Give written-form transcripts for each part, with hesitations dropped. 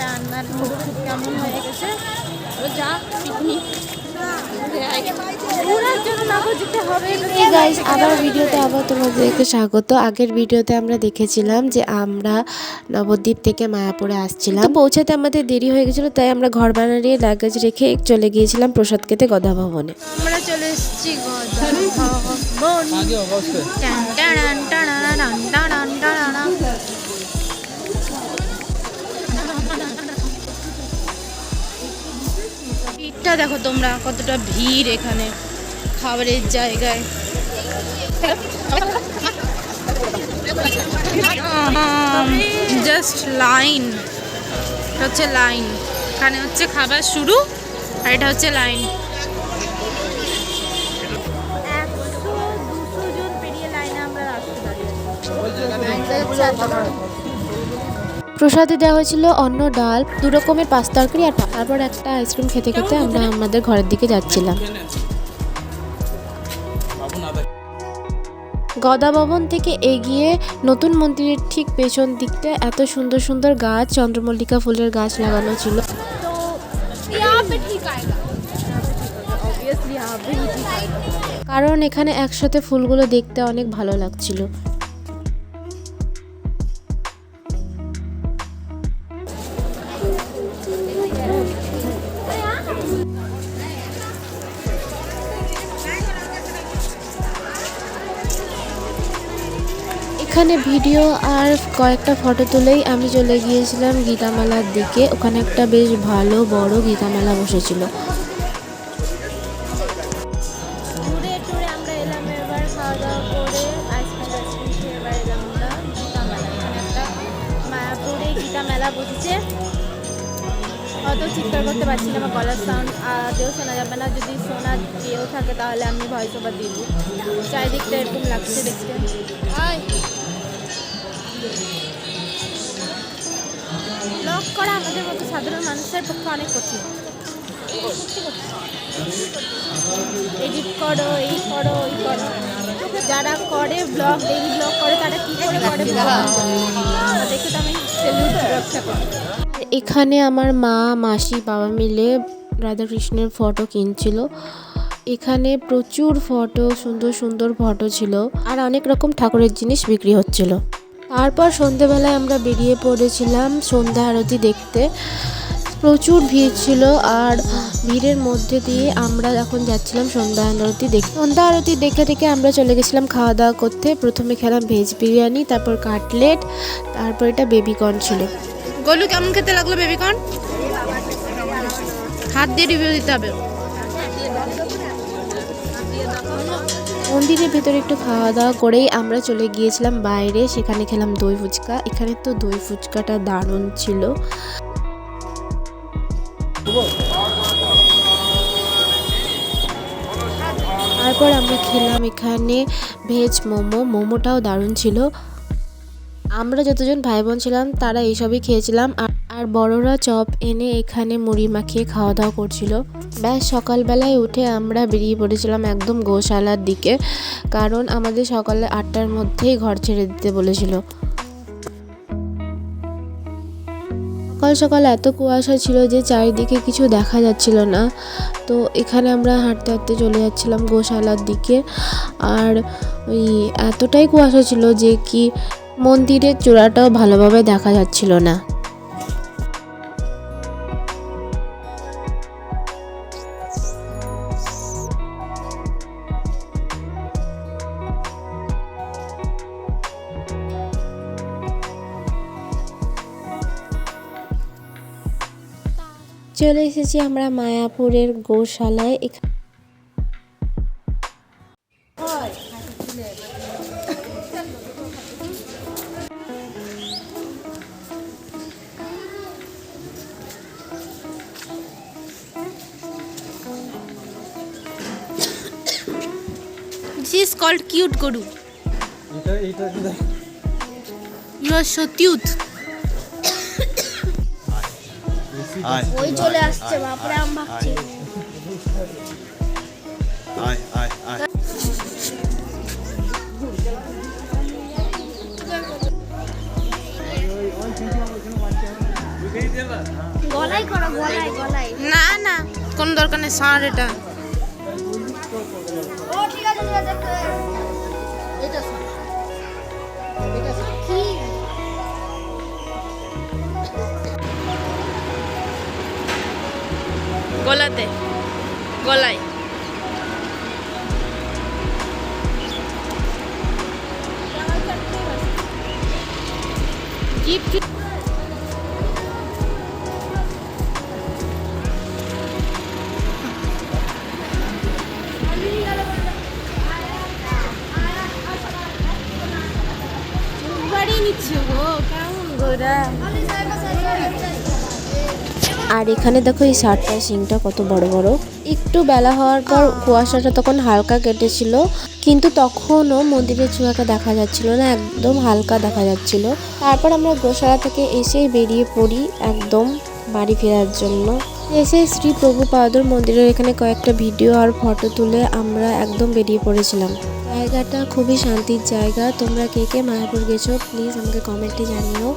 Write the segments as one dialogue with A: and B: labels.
A: রান্নার মুখ কেমন হয়ে গেছে যা পিকনিক
B: গাইস আবার ভিডিওতে আবার তোমাদেরকে স্বাগত। আগের ভিডিওতে আমরা দেখেছিলাম যে আমরা নবদ্বীপ থেকে মায়াপুরে আসছিলাম, পৌঁছাতে আমাদের দেরি হয়ে গেছিল, তাই আমরা ঘর বানিয়ে লাগেজ রেখে চলে গিয়েছিলাম প্রসাদ খেতে গদা ভবনে।
A: আমরা চলে এসেছি ভিড়টা দেখো তোমরা, কতটা ভিড় এখানে খাবারের জায়গায়। জাস্ট লাইন, এটা হচ্ছে লাইন, এখানে হচ্ছে খাবার শুরু আর এটা হচ্ছে লাইন। 100-200 জন পেরিয়ে লাইনে আমরা আসতে পারি।
B: প্রসাদে দেওয়া হয়েছিল অন্ন, ডাল, 2 রকমের পাঁচ তরকারি আর তারপর একটা আইসক্রিম খেতে খেতে আমরা আমাদের ঘরের দিকে যাচ্ছিলাম। গদা ভবন থেকে এগিয়ে নতুন মন্দিরের ঠিক পেছন দিকটা এত সুন্দর সুন্দর গাছ, চন্দ্রমল্লিকা ফুলের গাছ লাগানো ছিল। কারণ এখানে একসাথে ফুলগুলো দেখতে অনেক ভালো লাগছিল। এখানে ভিডিও আর কয়েকটা ফটো তুলেই আমি চলে গিয়েছিলাম গীতামেলার দিকে। ওখানে একটা বেশ ভালো বড় গীতামেলা বসেছিল।
A: ঘুরে টুরে আমরা এলাম, এবার খাওয়া দাওয়া করে আইসক্রিম খেয়ে এবার এলাম আমরা গীতা মেলা। এখানে একটা মায়াপুরে গীতা মেলা বসেছে। অত চিৎকার করতে পারছি না, আমার গলার সাউন্ড আদেও শোনা যাবে না। যদি শোনা কেউ থাকে তাহলে আমি ভয়েস ওভার দিয়ে দিই। চারিদিকটা এরকম লাগছে দেখতে। ব্লগ করা আমাদের মতো সাধারণ মানুষের পক্ষে অনেক কঠিন। এডিট করো, এই করো, ওই করো। যারা করে ব্লগ, ডেইলি ব্লগ করে, তারা কি করে করে দেখে তো আমি সেলুট ব্যবসা করি।
B: এখানে আমার মা, মাসি, বাবা মিলে রাধাকৃষ্ণের ফটো কিনছিল। এখানে প্রচুর ফটো, সুন্দর সুন্দর ফটো ছিল আর অনেক রকম ঠাকুরের জিনিস বিক্রি হচ্ছিল। তারপর সন্ধেবেলায় আমরা বেরিয়ে পড়েছিলাম সন্ধ্যা আরতি দেখতে। প্রচুর ভিড় ছিল আর ভিড়ের মধ্যে দিয়ে আমরা এখন যাচ্ছিলাম সন্ধ্যা আরতি দেখতে। সন্ধ্যা আরতি দেখে দেখে আমরা চলে গেছিলাম খাওয়া দাওয়া করতে। প্রথমে খেলাম ভেজ বিরিয়ানি, তারপর কাটলেট, তারপর এটা বেবিকর্ন ছিল।
A: গোলু কেমন খেতে লাগলো বেবিকর্ন? হাত দিয়ে রিভিউ দিতে হবে।
B: মন্দিরের ভিতরে একটু খাওয়া দাওয়া করেই আমরা চলে গিয়েছিলাম বাইরে। সেখানে খেলাম দই ফুচকা। এখানে তো দই ফুচকাটা দারুণ ছিল। তারপর আমরা খেলাম এখানে ভেজ মোমোটাও দারুণ ছিল। আমরা যতজন ভাই বোন ছিলাম তারা এইসবই খেয়েছিলাম আর বড়রা চপ এনে এখানে মুড়ি মাখিয়ে খাওয়া দাওয়া করছিল। ব্যাস সকালবেলায় উঠে আমরা বেরিয়ে পড়েছিলাম একদম গোশালার দিকে, কারণ আমাদের সকালে 8টার মধ্যেই ঘর ছেড়ে দিতে বলেছিল। সকাল সকাল এত কুয়াশা ছিল যে চারিদিকে কিছু দেখা যাচ্ছিল না। তো এখানে আমরা হাঁটতে হাঁটতে চলে যাচ্ছিলাম গোশালার দিকে। আর ওই এতটাই কুয়াশা ছিল যে কি মন্দিরের চূড়াটাও ভালোভাবে দেখা যাচ্ছিল না। চলে এসেছি আমরা মায়াপুরের গোশালায়।
A: This is called cute গরু। You are so cute. ওই চলে আসছে, বাপরে আম ভাগছে। গলায় করো, গলায় গলায়।
B: না না কোনো দরকার নেই, সার এটা।
A: ও ঠিক আছে ঠিক আছে। এটা শোন, এটা শোন। কি
B: গলাতে, গলায়। গিফট
A: বাড়িয়ে নিচ্ছে গো, কেমন গোরা।
B: আর এখানে দেখো এই সারটা শিংটা কত বড় বড়। একটু বেলা হওয়ার পর কুয়াশাটা তখন হালকা কেটেছিল, কিন্তু তখনও মন্দিরের চূড়াটা দেখা যাচ্ছিল না, একদম হালকা দেখা যাচ্ছিল। তারপর আমরা গোশালা থেকে এসেই বেরিয়ে পড়ি একদম বাড়ি ফেরার জন্য। এসে শ্রী প্রভুপাদর মন্দিরের এখানে কয়েকটা ভিডিও আর ফটো তুলে আমরা একদম বেরিয়ে পড়েছিলাম। জায়গাটা খুবই শান্তির জায়গা। তোমরা কে কে মায়াপুর গেছো প্লিজ আমাকে কমেন্টে জানিও।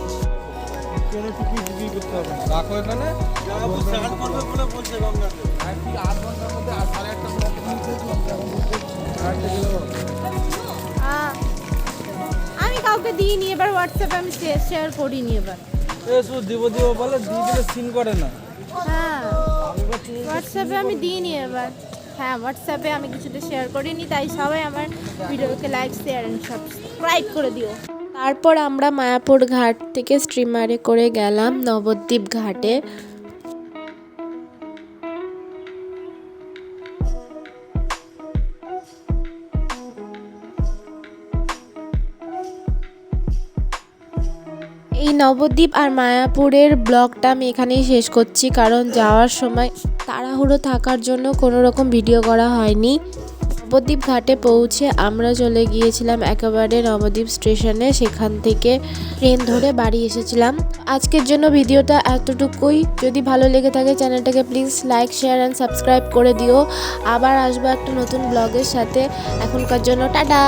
A: আমি কাউকে দিইনি এবার, হোয়াটসঅ্যাপে আমি শেয়ার করিনি এবার।
C: দিব দিব বলে দিয়ে দিলে সিন করে না।
A: হ্যাঁ হোয়াটসঅ্যাপে আমি দিইনি এবার। হ্যাঁ হোয়াটসঅ্যাপে আমি কিছুতে শেয়ার করিনি, তাই সবাই আমার ভিডিওকে লাইক শেয়ার এন্ড সাবস্ক্রাইব করে দিও।
B: তারপর আমরা মায়াপুর ঘাট থেকে স্টিমারে করে গেলাম নবদ্বীপ ঘাটে। এই নবদ্বীপ আর মায়াপুরের ব্লগটা আমি এখানেই শেষ করছি, কারণ যাওয়ার সময় তাড়াহুড়ো থাকার জন্য কোনো রকম ভিডিও করা হয়নি। নবদ্বীপ ঘাটে পৌঁছে আমরা চলে গিয়েছিলাম একেবারে নবদ্বীপ স্টেশনে, সেখান থেকে ট্রেন ধরে বাড়ি এসেছিলাম। আজকের জন্য ভিডিওটা এতটুকুই। যদি ভালো লেগে থাকে চ্যানেলটাকে please like share and subscribe করে দিও। আবার আসবো একটা নতুন ব্লগের সাথে। এখনকার জন্য টাটা।